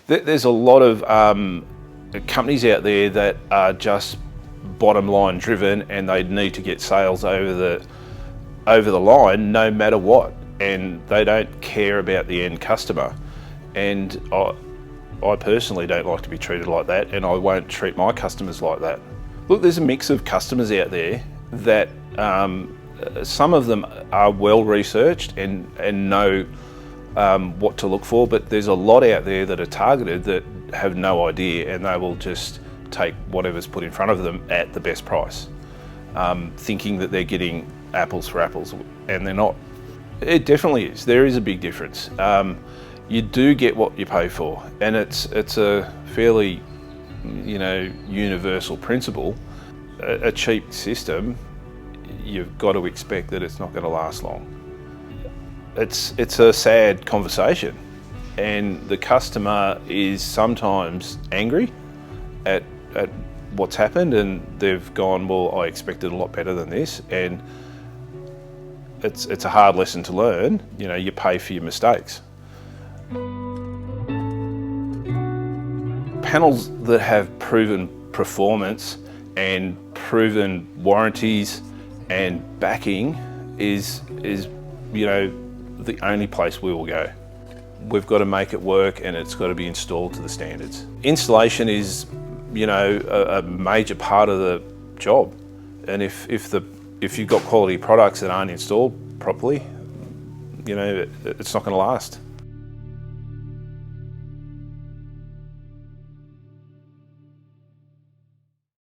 There's a lot of companies out there that are just bottom line driven, and they need to get sales over the line no matter what, and they don't care about the end customer. And I personally don't like to be treated like that, and I won't treat my customers like that. Look, there's a mix of customers out there that some of them are well researched and know what to look for, but there's a lot out there that are targeted that have no idea, and they will just take whatever's put in front of them at the best price, thinking that they're getting apples for apples, and they're not. It definitely is. There is a big difference. You do get what you pay for, and it's a fairly, universal principle. A cheap system, you've got to expect that it's not going to last long. It's a sad conversation, and the customer is sometimes angry at what's happened, and they've gone, well, I expected a lot better than this, and it's a hard lesson to learn. You pay for your mistakes. Panels that have proven performance and proven warranties and backing is the only place we will go. We've got to make it work, and it's got to be installed to the standards. Installation is, a major part of the job, and if you've got quality products that aren't installed properly, it's not going to last.